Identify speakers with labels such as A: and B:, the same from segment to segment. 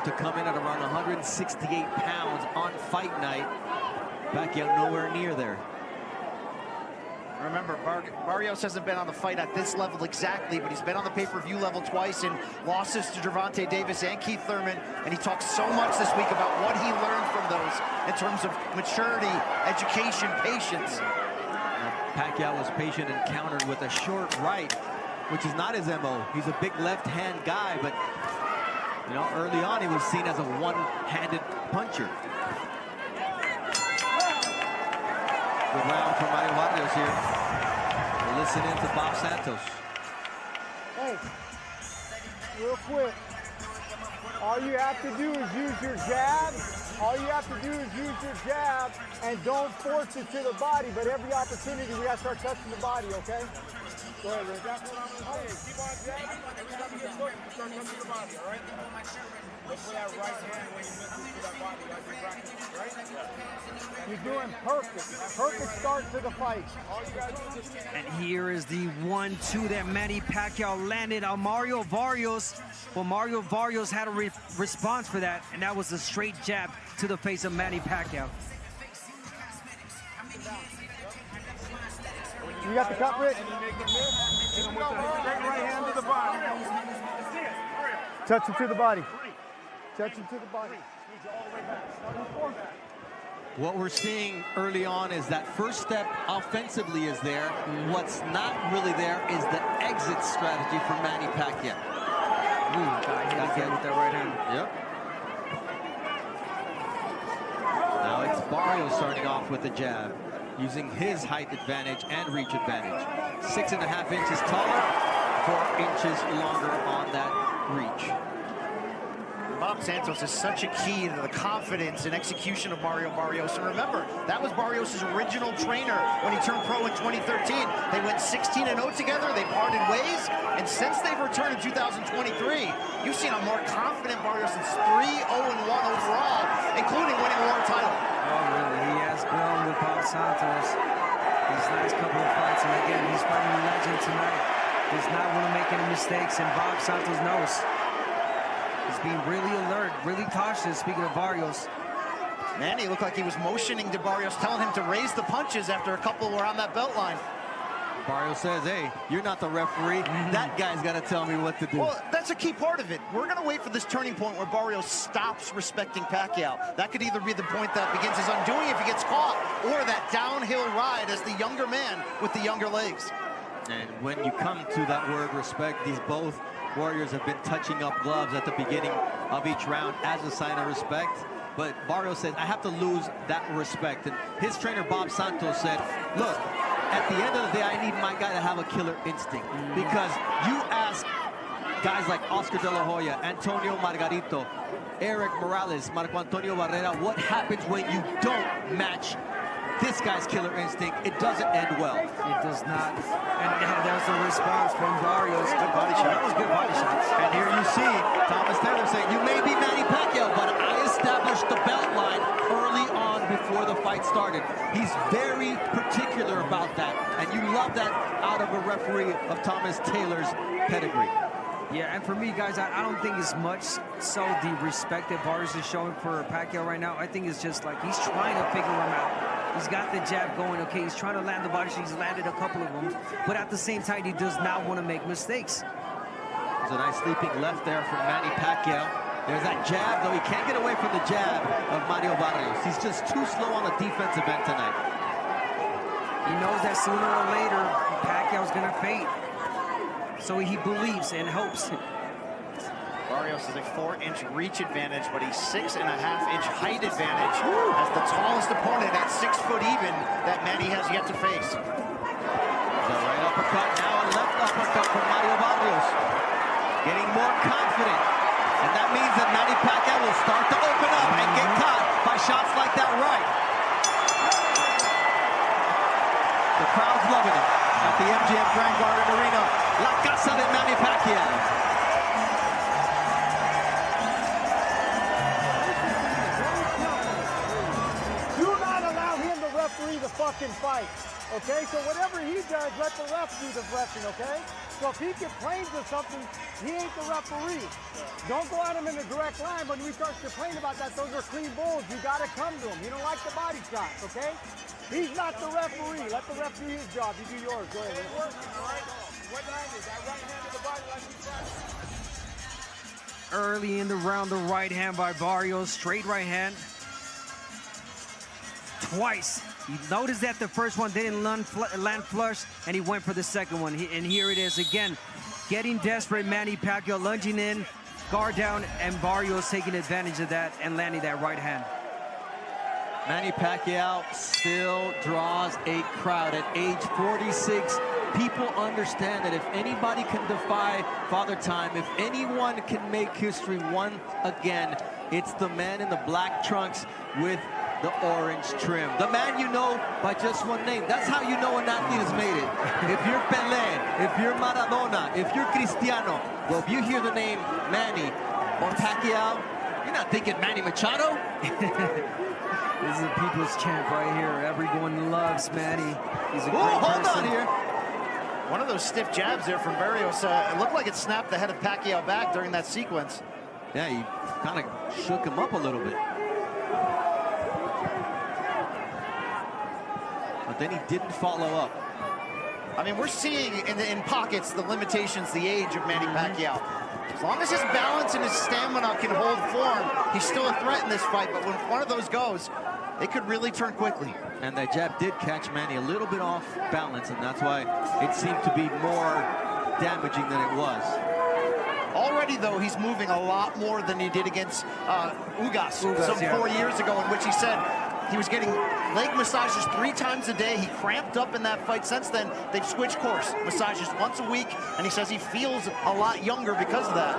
A: to come in at around 168 pounds on fight night. Pacquiao nowhere near there.
B: Remember, Barrios hasn't been on the fight at this level exactly, but he's been on the pay-per-view level twice in losses to Gervonta Davis and Keith Thurman, and he talked so much this week about what he learned from those in terms of maturity, education, patience.
A: Pacquiao was patient and countered with a short right, which is not his MO. He's a big left-hand guy, but you know, early on he was seen as a one-handed puncher. Good round from Manny Barrios here. We'll listen in to Bob Santos.
C: Hey, real quick. All you have to do is use your jab. All you have to do is use your jab and don't force it to the body, but every opportunity we gotta start touching the body, okay? Go ahead, Rick. That's what I'm gonna say. Keep on jabbing. Every time you get pushed, you start touching the body, all right? Look for that right hand when you miss it to that body as you practice, right? You're doing perfect. Perfect start to the fight. All you gotta do is just...
D: And here is the 1-2 that Manny Pacquiao landed on Mario Barrios. Well, Mario Barrios had a response for that, and that was a straight jab to the face of Manny Pacquiao.
C: You got the cut, Rick? Touch it to the body. Touch it to the body.
A: What we're seeing early on is that first step offensively is there. What's not really there is the exit strategy for Manny Pacquiao.
D: Got hit with that right hand.
A: Yep. Now it's Barrios starting off with the jab, using his height advantage and reach advantage. 6.5 inches taller, 4 inches longer on that reach.
B: Bob Santos is such a key to the confidence and execution of Mario Barrios. And remember, that was Barrios' original trainer when he turned pro in 2013. They went 16-0 together, they parted ways, and since they've returned in 2023, you've seen a more confident Barrios since 3-0-1 overall, including winning a world title.
D: Oh, really? He has grown with Bob Santos these last couple of fights, and again, he's fighting a legend tonight. Does not want to make any mistakes, and Bob Santos knows. He's being really alert, really cautious, speaking of Barrios.
B: Manny looked like he was motioning to Barrios, telling him to raise the punches after a couple were on that belt line.
A: Barrios says, hey, you're not the referee. That guy's got to tell me what to do.
B: Well, that's a key part of it. We're going to wait for this turning point where Barrios stops respecting Pacquiao. That could either be the point that begins his undoing if he gets caught, or that downhill ride as the younger man with the younger legs.
A: And when you come to that word respect, these both warriors have been touching up gloves at the beginning of each round as a sign of respect. But Barrios said, I have to lose that respect. And his trainer, Bob Santos, said, look, at the end of the day, I need my guy to have a killer instinct. Because you ask guys like Oscar De La Hoya, Antonio Margarito, Eric Morales, Marco Antonio Barrera, what happens when you don't match this guy's killer instinct? It doesn't end well.
D: It does not. And that was the response from Barrios.
B: Good body shot.
D: That was good body shots.
A: And here you see Thomas Taylor saying, you may be Manny Pacquiao, but I established the belt line early on before the fight started. He's very particular about that. And you love that out of a referee of Thomas Taylor's pedigree.
D: Yeah, and for me, guys, I don't think it's much so the respect that Barrios is showing for Pacquiao right now. I think it's just like he's trying to figure him out. He's got the jab going, okay, he's trying to land the body shot. He's landed a couple of them, but at the same time, he does not want to make mistakes.
A: There's a nice leaping left there from Manny Pacquiao. There's that jab, though he can't get away from the jab of Mario Barrios. He's just too slow on the defensive end tonight.
D: He knows that sooner or later, Pacquiao's going to fade. So he believes and hopes.
B: Barrios has a 4-inch reach advantage, but he's 6.5-inch height advantage as the tallest opponent at 6 foot even that Manny has yet to face.
A: The right uppercut, now a left uppercut from Mario Barrios. Getting more confident. And that means that Manny Pacquiao will start to open up and get caught by shots like that right. The crowd's loving it at the MGM Grand Garden Arena. La Casa de Manny Pacquiao.
C: Do not allow him to referee the fucking fight. okay? So whatever he does, let the ref do the reffing, okay? So if he complains of something, he ain't the referee. Don't go at him in a direct line. When we start complaining about that, those are clean bulls. You got to come to him. You don't like the body shots, okay? He's not the referee. Let the ref do his job. You do yours. Go ahead. What line is that? Right hand to the body like we practice.
D: Early in the round, the right hand by Barrios, straight right hand. Twice. You noticed that the first one didn't land flush, and he went for the second one. And here it is again, getting desperate. Manny Pacquiao lunging in, guard down, and Barrios taking advantage of that and landing that right hand.
A: Manny Pacquiao still draws a crowd at age 46. People understand that if anybody can defy Father Time, if anyone can make history once again, it's the man in the black trunks with the orange trim. The man you know by just one name. That's how you know an athlete has made it. If you're Pelé, if you're Maradona, if you're Cristiano, well, if you hear the name Manny or Pacquiao, you're not thinking Manny Machado.
D: This is a people's champ right here. Everyone loves Manny. He's a great
A: hold
D: person.
A: on here.
B: One of those stiff jabs there from Barrios. It looked like it snapped the head of Pacquiao back during that sequence.
A: Yeah, he kind of shook him up a little bit. But then he didn't follow up.
B: I mean, we're seeing in pockets the limitations, the age of Manny Pacquiao. As long as his balance and his stamina can hold form, he's still a threat in this fight. But when one of those goes, it could really turn quickly.
A: And that jab did catch Manny a little bit off balance, and that's why it seemed to be more damaging than it was.
B: Already, though, he's moving a lot more than he did against Hugo some 4 years ago, in which he said he was getting leg massages 3 times a day. He cramped up in that fight. Since then, they've switched course. Massages once a week, and he says he feels a lot younger because of that.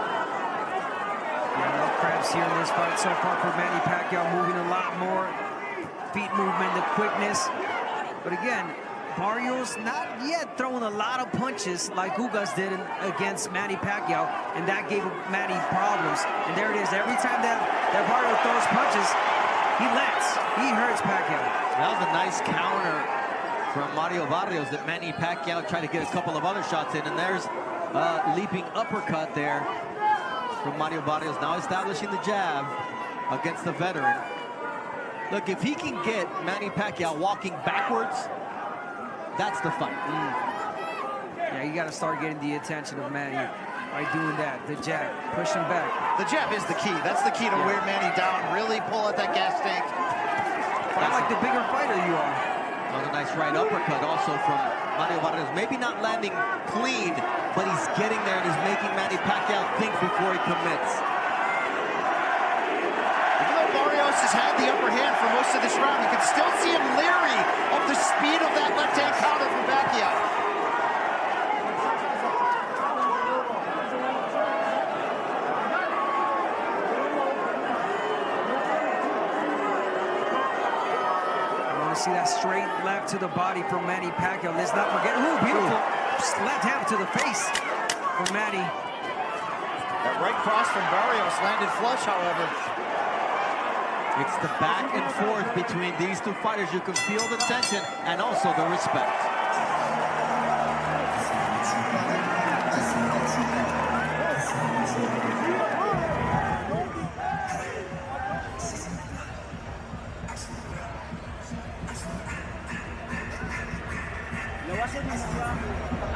D: Yeah, no cramps here in this fight so far for Manny Pacquiao, moving a lot more. Feet movement, the quickness. But again, Barrios not yet throwing a lot of punches like Hugo did against Manny Pacquiao, and that gave Manny problems. And there it is. Every time that Barrios throws punches, he lands. He hurts Pacquiao.
A: That was a nice counter from Mario Barrios that Manny Pacquiao tried to get a couple of other shots in, and there's a leaping uppercut there from Mario Barrios, now establishing the jab against the veteran. Look, if he can get Manny Pacquiao walking backwards, that's the fight.
D: Yeah, you got to start getting the attention of Manny by doing that. The jab, push him back.
B: The jab is the key. That's the key to wear Manny down. Really pull out that gas tank.
D: Fight like the bigger fighter you are.
A: That was a nice right uppercut also from Mario Barrios. Maybe not landing clean, but he's getting there and he's making Manny Pacquiao think before he commits.
B: Even though Barrios has had the upper hand for most of this round, you can still see him leery of the speed of that left-hand counter from Pacquiao.
D: See that straight left to the body from Manny Pacquiao. Let's not forget, beautiful left hand to the face from Manny.
B: That right cross from Barrios landed flush, however.
A: It's the back and forth between these two fighters. You can feel the tension and also the respect.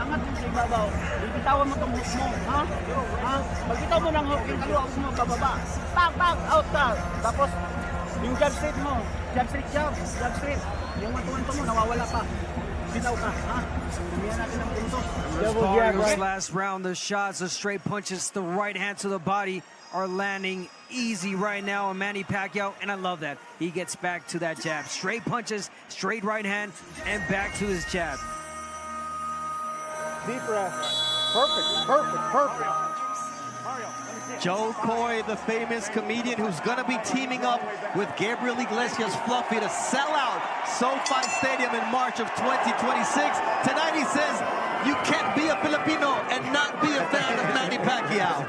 E: Angat mo sa ibabaw. Bitawan mo itong hook mo. Ha? Ha? Magbitaw mo ng hook, yung kaliwa mo bababa. Pag, out ka. Tapos, yung jab straight mo. Jab straight. Yung matuwanto mo, nawawala pa. Bitaw ka. Ha? Tumiyan natin ang punto.
D: Barrios last round, the shots, the straight punches, the right hand to the body are landing easy right now on Manny Pacquiao, and I love that. He gets back to that jab. Straight punches, straight right hand, and back to his jab.
C: Deep breath. Perfect.
A: Joe Coy, the famous comedian who's gonna be teaming up with Gabriel Iglesias Fluffy to sell out SoFi Stadium in March of 2026. Tonight he says, you can't be a Filipino and not be a fan of Manny Pacquiao.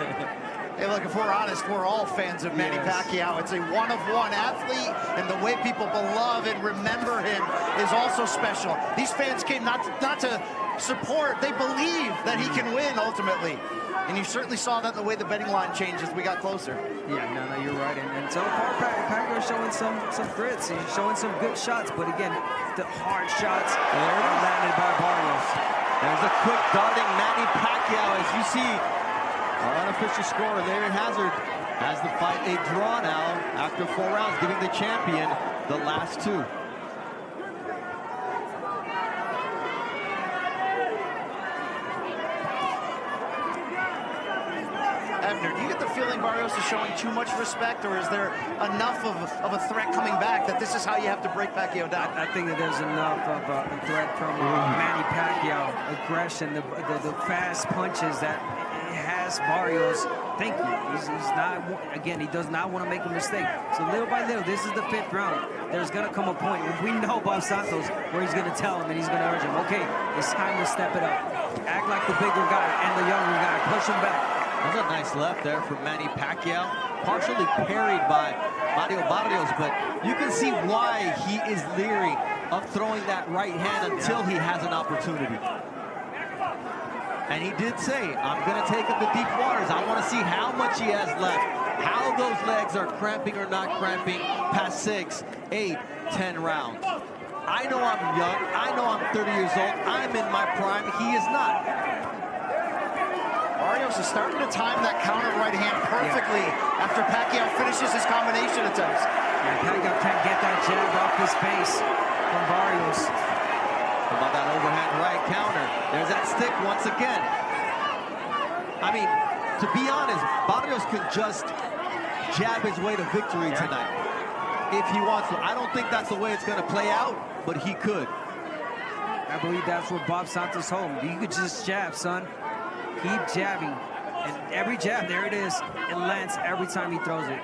B: Hey, look, if we're honest, we're all fans of Manny Pacquiao. It's a one-of-one athlete, and the way people love and remember him is also special. These fans came not to support, they believe that he can win ultimately. And you certainly saw that in the way the betting line changed as we got closer.
D: Yeah, no, you're right. And so far, Pacquiao's showing some grits. He's showing some good shots, but again, the hard shots are landed by Barrios.
A: There's a quick darting Manny Pacquiao. As you see, our unofficial scorer, Larry Hazard, has the fight a draw now after 4 rounds, giving the champion the last 2.
B: Abner, do you get the feeling Barrios is showing too much respect, or is there enough of a threat coming back that this is how you have to break Pacquiao down?
D: I think that there's enough of a threat from Manny Pacquiao, aggression, the fast punches that has Barrios thinking. He's not, again, he does not want to make a mistake. So little by little, this is the 5th round. There's going to come a point, we know Bob Santos, where he's going to tell him and he's going to urge him, okay, it's time to step it up. Act like the bigger guy and the younger guy. Push him back.
A: That's a nice left there from Manny Pacquiao, partially parried by Barrios, but you can see why he is leery of throwing that right hand until he has an opportunity. And he did say, I'm going to take him to deep waters. I want to see how much he has left, how those legs are cramping or not cramping past 6, 8, 10 rounds. I know I'm young. I know I'm 30 years old. I'm in my prime. He is not.
B: Barrios is starting to time that counter right hand perfectly after Pacquiao finishes his combination attempts.
D: Yeah, Pacquiao can't get that jab off his face from Barrios.
A: How about that overhand right counter? There's that stick once again. I mean, to be honest, Barrios can just jab his way to victory tonight if he wants to. I don't think that's the way it's going to play out, but he could.
D: I believe that's what Bob Santos told him. You could just jab, son. Keep jabbing. And every jab, there it is. It lands every time he throws it.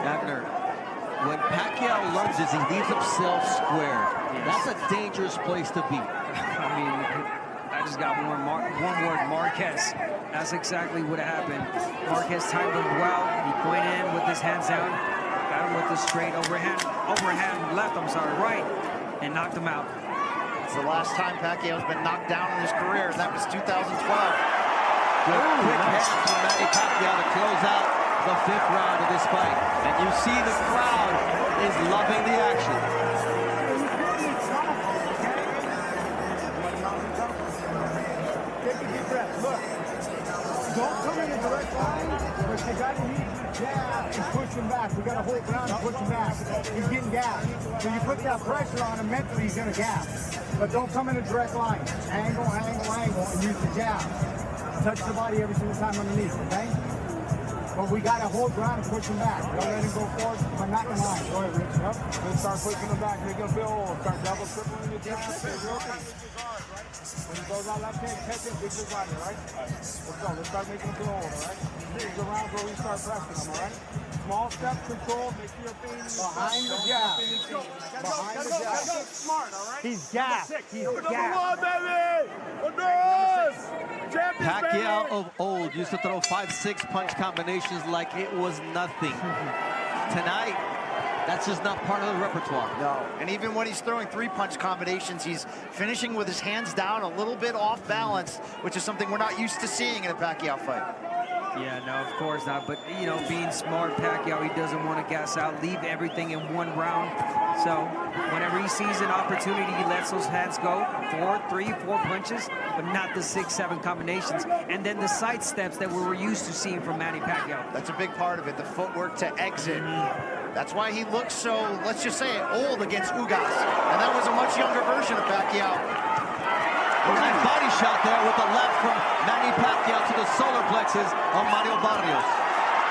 A: Abner, when Pacquiao lunges, he leaves himself square. That's a dangerous place to be.
D: I mean, I just got one word, Marquez. That's exactly what happened. Marquez timed him well. He went in with his hands down, got him with the straight overhand left, right, and knocked him out.
B: It's the last time Pacquiao's been knocked down in his career, and that was 2012.
A: Good quick hit from Manny Pacquiao to close out the 5th round of this fight. And you see the crowd is loving the action.
C: Take a deep breath. Look, don't come in a direct line, but you got to use your jab and push him back. We got to hold ground and push him back. He's getting gassed. So you put that pressure on him, mentally he's going to gas. But don't come in a direct line. Angle, and use the jab. Touch the body every single time underneath, okay? But we got to hold ground and push him back. Don't let him go forward, but not in line. Go ahead, Rich. Yep. Then start pushing him back, make him feel old. Start double, tripling your jab. When he goes on left hand, catch him, big right, all right? Let's go. Let's start making him feel old, all right? These are rounds where we start pressing him, all right? Small step, control, make sure you're behind the jab. Behind the jab. Smart, all right? He's gassed. He's gassed.
A: Pacquiao of old used to throw 5-6 punch combinations like it was nothing. Tonight, that's just not part of the repertoire.
B: No, and even when he's throwing 3-punch combinations, he's finishing with his hands down, a little bit off balance, which is something we're not used to seeing in a Pacquiao fight.
D: Yeah, no, of course not. But, you know, being smart, Pacquiao, he doesn't want to gas out, leave everything in one round. So whenever he sees an opportunity, he lets those hands go. 3, 4 punches, but not the 6-7 combinations. And then the side steps that we were used to seeing from Manny Pacquiao.
B: That's a big part of it, the footwork to exit. That's why he looks so, let's just say it, old against Ugas. And that was a much younger version of Pacquiao.
A: Nice body shot there with the left from Manny Pacquiao to the solar plexus of Mario Barrios.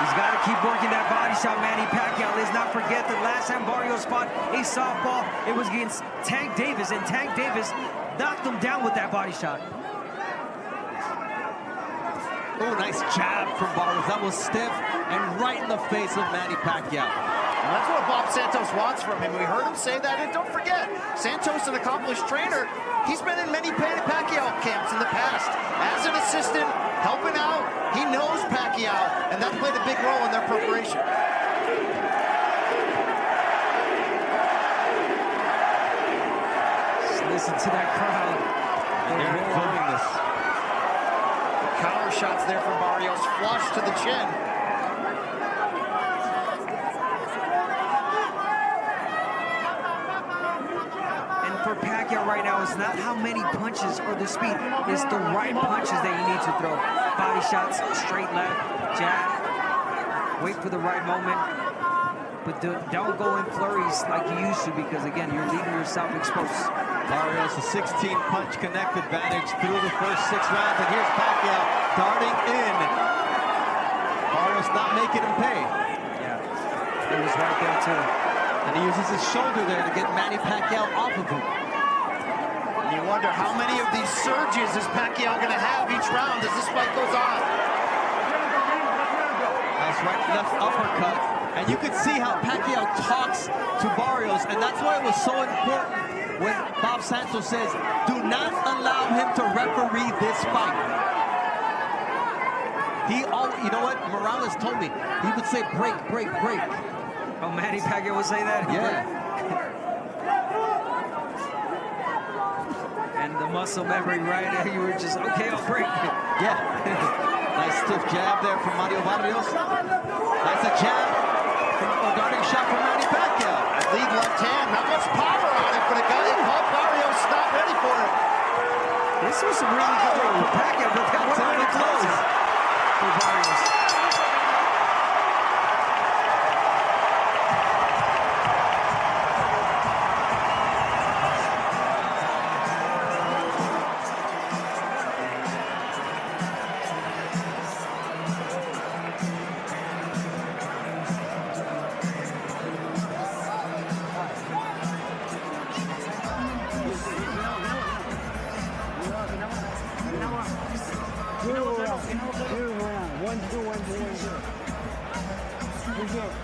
D: He's got to keep working that body shot, Manny Pacquiao. Let's not forget that last time Barrios fought a softball, it was against Tank Davis, and Tank Davis knocked him down with that body shot.
A: Oh, nice jab from Barrios. That was stiff and right in the face of Manny Pacquiao.
B: And that's what Bob Santos wants from him. We heard him say that, and don't forget, Santos, an accomplished trainer, he's been in many Pacquiao camps in the past as an assistant, helping out. He knows Pacquiao, and that played a big role in their preparation.
D: Just listen to that crowd.
A: They're enjoying this.
B: Counter shots there from Barrios, flush to the chin.
D: For Pacquiao right now, it's not how many punches or the speed. It's the right punches that you need to throw. Body shots, straight left, jab. Wait for the right moment. But don't go in flurries like you used to, because, again, you're leaving yourself exposed.
A: Barrios, a 16-punch connect advantage through the first 6 rounds. And here's Pacquiao darting in. Barrios not making him pay.
D: Yeah, it was right there, too.
A: And he uses his shoulder there to get Manny Pacquiao off of him.
B: And you wonder how many of these surges is Pacquiao going to have each round as this fight goes on.
A: Nice right left uppercut. And you can see how Pacquiao talks to Barrios, and that's why it was so important when Bob Santos says, do not allow him to referee this fight. You know what? Morales told me, he would say break, break, break.
D: Oh, Manny Pacquiao would say that?
A: Yeah.
D: And the muscle memory right there, you were just, okay, I'll break.
A: Yeah. Nice stiff jab there from Mario Barrios. That's a jab from a darting shot from Manny Pacquiao.
B: Lead left hand, not much power on it, but it got it. Barrios not ready for it.
D: This was some really good work with Pacquiao, but that was really close for Barrios.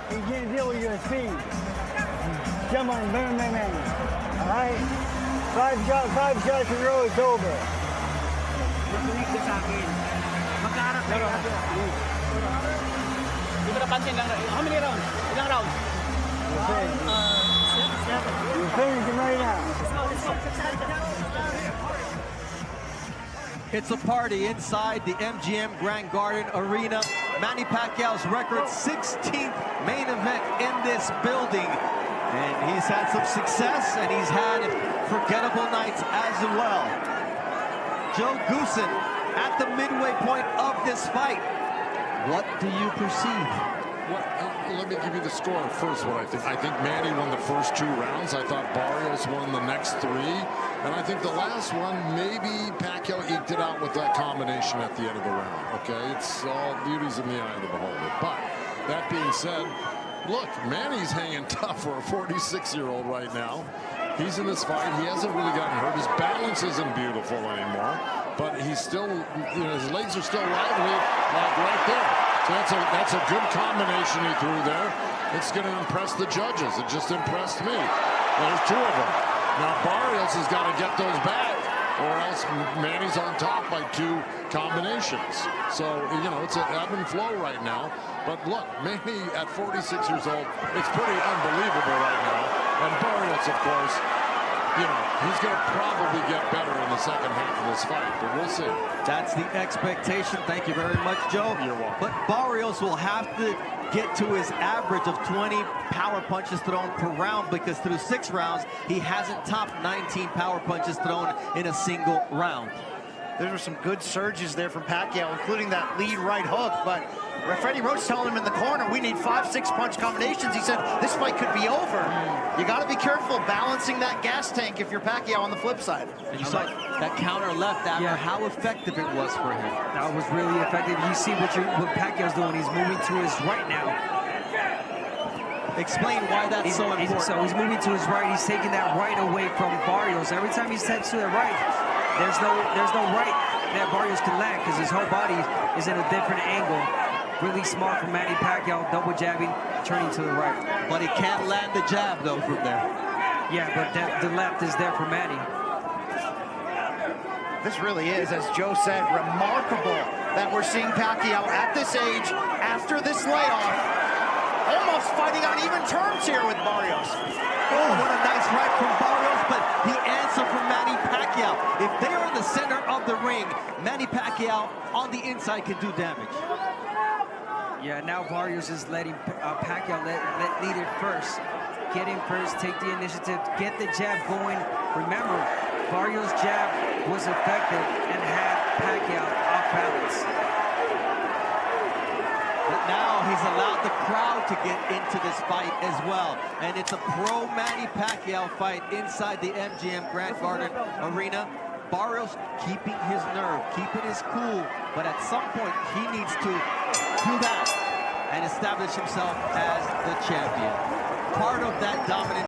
C: He can't deal with your speed. Come on, bang, bang, bang. All right? 5 shots in a row, it's over.
E: Makinig ka sa akin. Magkaharap kayo. Hindi ko napansin lang. How many rounds? Ilang rounds?
C: You're finishing right now.
A: It's a party inside the MGM Grand Garden Arena. Manny Pacquiao's record 16th main event in this building. And he's had some success, and he's had forgettable nights as well. Joe Goosen at the midway point of this fight. What do you perceive?
F: Well, let me give you the score first. What I think Manny won the first 2 rounds. I thought Barrios won the next 3, and I think the last one maybe Pacquiao eked it out with that combination at the end of the round. Okay, it's all beauty's in the eye of the beholder. But that being said, look, Manny's hanging tough for a 46-year-old right now. He's in this fight. He hasn't really gotten hurt. His balance isn't beautiful anymore, but he's still, his legs are still lively, like right there. So that's a good combination he threw there. It's going to impress the judges. It just impressed me. There's 2 of them. Now Barrios has got to get those back, or else Manny's on top by 2 combinations. So, it's an ebb and flow right now. But look, Manny at 46 years old, it's pretty unbelievable right now. And Barrios, of course, he's going to probably get better in the second half of this fight, but we'll see.
A: That's the expectation. Thank you very much, Joe.
F: You're welcome.
A: But Barrios will have to get to his average of 20 power punches thrown per round, because through 6 rounds, he hasn't topped 19 power punches thrown in a single round.
B: There were some good surges there from Pacquiao, including that lead right hook, but Freddie Roach telling him in the corner, we need 5-6 punch combinations. He said, this fight could be over. You got to be careful balancing that gas tank if you're Pacquiao on the flip side.
A: And you saw that counter left after, how effective it was for him.
D: That was really effective. You see what Pacquiao's doing. He's moving to his right now.
A: Explain why that's so important.
D: So he's moving to his right. He's taking that right away from Barrios. Every time he steps to the right, there's no right that Barrios can land, because his whole body is in a different angle. really smart from Manny Pacquiao, double jabbing, turning to the right.
A: But he can't land the jab, though, from there.
D: Yeah, but the left is there for Manny.
B: This really is, as Joe said, remarkable that we're seeing Pacquiao at this age, after this layoff, almost fighting on even terms here with Barrios.
A: Oh, what a nice right from Barrios, but he answered from Manny Pacquiao. If they are in the center of the ring, Manny Pacquiao on the inside can do damage.
D: Yeah, now Barrios is letting Pacquiao lead it first. Get in first, take the initiative, get the jab going. Remember, Barrios' jab was effective and had Pacquiao off balance.
A: But now he's allowed the crowd to get into this fight as well. And it's a pro-Manny Pacquiao fight inside the MGM Grand Garden Arena. Barrios keeping his nerve, keeping his cool, but at some point he needs to do that and establish himself as the champion. Part of that dominant